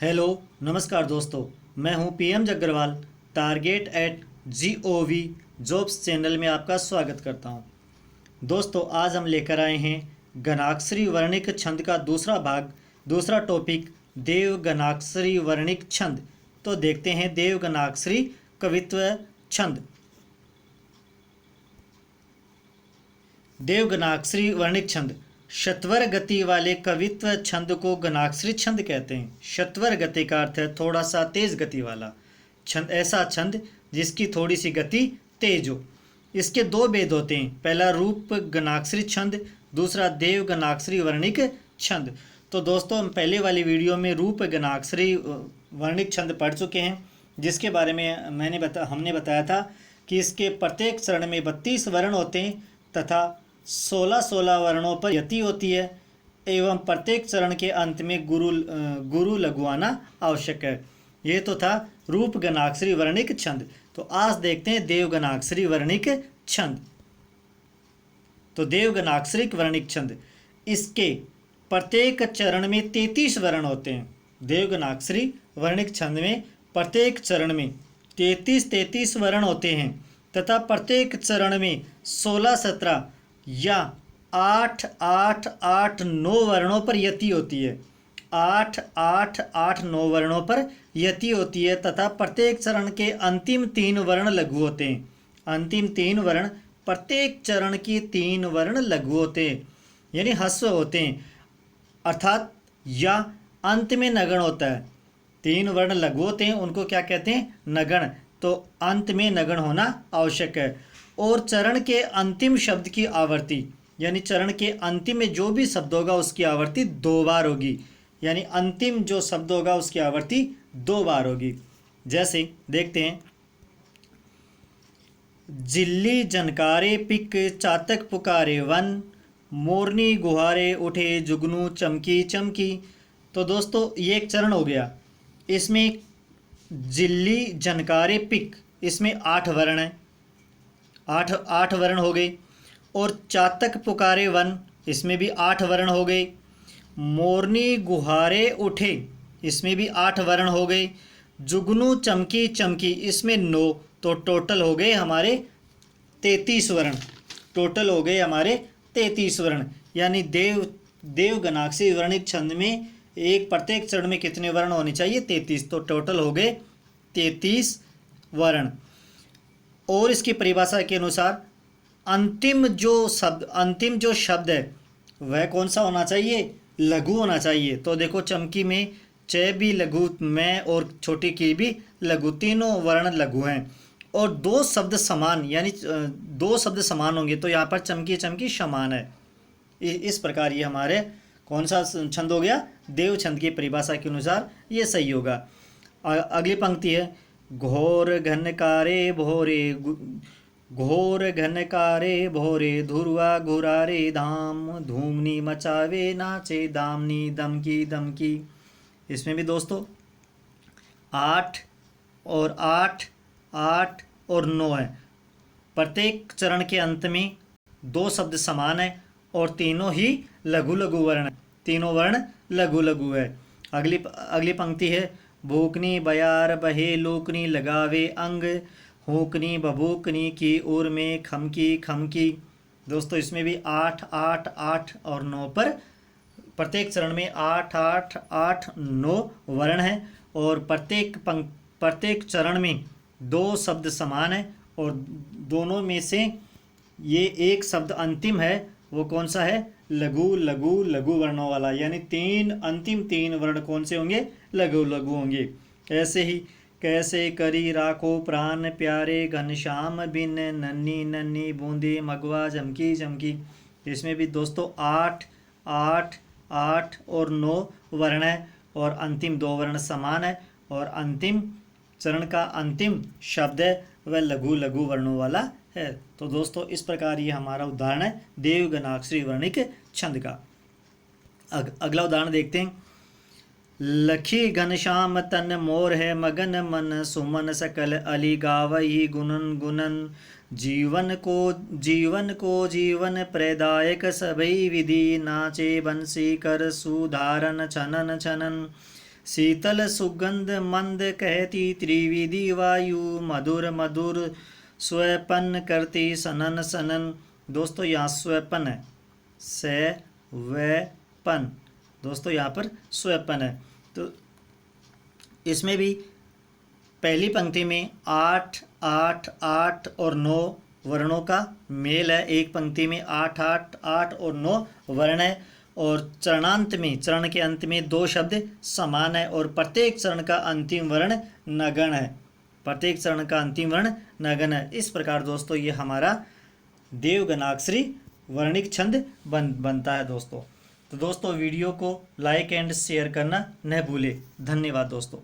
Hello नमस्कार दोस्तों। मैं हूं PM Jaggarwal. Target at GOV jobs channel में आपका स्वागत करता हूं। दोस्तों आज हम लेकर आए हैं गणाक्षरी वर्णिक छंद का दूसरा भाग, दूसरा टॉपिक देवगणाक्षरी वर्णिक छंद। तो देखते हैं देवगणाक्षरी कवित्व छंद। देवगणाक्षरी वर्णिक छंद शतवर गति वाले कवित्व छंद को गणाक्षरी छंद कहते हैं। शतवर गति का अर्थ है थोड़ा सा तेज गति वाला छंद, ऐसा छंद जिसकी थोड़ी सी गति तेज हो। इसके दो भेद होते हैं, पहला रूप गणाक्षरी छंद, दूसरा देवगणाक्षरी वर्णिक छंद। तो दोस्तों हम पहले वाली वीडियो में रूप गणाक्षरी वर्णिक छंद पढ़ चुके हैं, जिसके बारे में हमने बताया था कि इसके प्रत्येक चरण में 32 वर्ण होते हैं तथा 16 वर्णों पर यति होती है एवं प्रत्येक चरण के अंत में गुरु लगवाना आवश्यक है। ये तो था रूप गणाक्षरी वर्णिक छंद। तो आज देखते हैं देवगणाक्षरी वर्णिक छंद। तो देवगणाक्षरी वर्णिक छंद, इसके प्रत्येक चरण में 33 वर्ण होते हैं। देवगणाक्षरी वर्णिक छंद में प्रत्येक चरण में 33 वर्ण होते हैं तथा प्रत्येक चरण में 16-17 या 8-8-8-9 वर्णों पर यति होती है। 8-8-8-9 वर्णों पर यति होती है तथा प्रत्येक चरण के अंतिम 3 वर्ण लघु होते हैं। अंतिम 3 वर्ण, प्रत्येक चरण की 3 वर्ण लघु होते हैं यानी ह्रस्व होते हैं, अर्थात या अंत में नगण होता है। 3 वर्ण लघु होते हैं, उनको क्या कहते हैं? नगण। तो अंत में नगण होना आवश्यक है। और चरण के अंतिम शब्द की आवर्ती, यानी चरण के अंतिम में जो भी शब्द होगा उसकी आवर्ती 2 बार होगी, यानी अंतिम जो शब्द होगा उसकी आवर्ती 2 बार होगी। जैसे देखते हैं, जिल्ली जनकारे पिक चातक पुकारे वन, मोरनी गुहारे उठे जुगनू चमकी चमकी। तो दोस्तों ये एक चरण हो गया। इसमें जिल्ली जनकारे पिक, इसमें 8 वर्ण हैं, 8 वर्ण हो गए। और चातक पुकारे वन, इसमें भी 8 वर्ण हो गए। मोरनी गुहारे उठे, इसमें भी 8 वर्ण हो गए। जुगनू चमकी चमकी, इसमें 9। तो टोटल हो गए हमारे 33 वर्ण। टोटल हो गए हमारे 33 वर्ण। यानी देवगणाक्षरी वर्णिक छंद में एक प्रत्येक चरण में कितने वर्ण होने चाहिए? 33। तो टोटल हो गए 33 वर्ण। और इसकी परिभाषा के अनुसार अंतिम जो शब्द है वह कौन सा होना चाहिए? लघु होना चाहिए। तो देखो चमकी में च भी लघु, मैं और छोटी की भी लघु, तीनों वर्ण लघु हैं। और 2 शब्द समान, यानी 2 शब्द समान होंगे तो यहाँ पर चमकी चमकी समान है। इस प्रकार ये हमारे कौन सा छंद हो गया? देव छंद की परिभाषा के अनुसार ये सही होगा। अगली पंक्ति है, घोर घनकारे भोरे धुरवा घुरारे धाम, धूमनी मचावे नाचे दामनी दमकी दमकी। इसमें भी दोस्तों 8 और 8, 8 और 9 है। प्रत्येक चरण के अंत में 2 शब्द समान है और तीनों ही लघु लघु वर्ण है। तीनों वर्ण लघु लघु है। अगली पंक्ति है, भूकनी बयार बहे लोकनी लगावे अंग, हुकनी बभूकनी की ओर में खमकी खमकी। दोस्तों इसमें भी 8, 8, 8 और 9 पर प्रत्येक चरण में 8, 8, 8, 9 वर्ण है। और प्रत्येक चरण में 2 शब्द समान है और दोनों में से ये एक शब्द अंतिम है, वो कौन सा है? लघु लघु लघु वर्णों वाला, यानी अंतिम 3 वर्ण कौन से होंगे? लघु लघु होंगे। ऐसे ही, कैसे करी राखो प्राण प्यारे घनश्याम बिन, नन्ही नन्ही बूंदे मगवा झमकी झमकी। इसमें भी दोस्तों 8, 8, 8 और 9 वर्ण है और अंतिम 2 वर्ण समान है और अंतिम चरण का अंतिम शब्द है वह लघु लघु वर्णों वाला है। तो दोस्तों इस प्रकार ये हमारा उदाहरण है देवगणाक्षरी वर्णिक छंद का। अगला उदाहरण देखते हैं, लखी घनश्याम तन मोर है मगन मन, सुमन सकल अली गावही गुनन गुनन, जीवन को जीवन प्रदायक सभई विधि, नाचे बंसी कर सुधारन छनन छनन। शीतल सुगंध मंद कहती त्रिविधि वायु, मधुर मधुर स्वपन करती सनन सनन। दोस्तों यहाँ स्वपन है, स्वपन, दोस्तों यहाँ पर स्वपन है। तो इसमें भी पहली पंक्ति में 8 8 8 और 9 वर्णों का मेल है। एक पंक्ति में 8 8 8 और 9 वर्ण है, और चरणांत में, चरण के अंत में 2 शब्द समान है, और प्रत्येक चरण का अंतिम वर्ण नगण है। प्रत्येक चरण का अंतिम वर्ण नगण है। इस प्रकार दोस्तों ये हमारा देवगनाक्षरी वर्णिक छंद बनता है दोस्तों। तो दोस्तों वीडियो को लाइक एंड शेयर करना न भूले। धन्यवाद दोस्तों।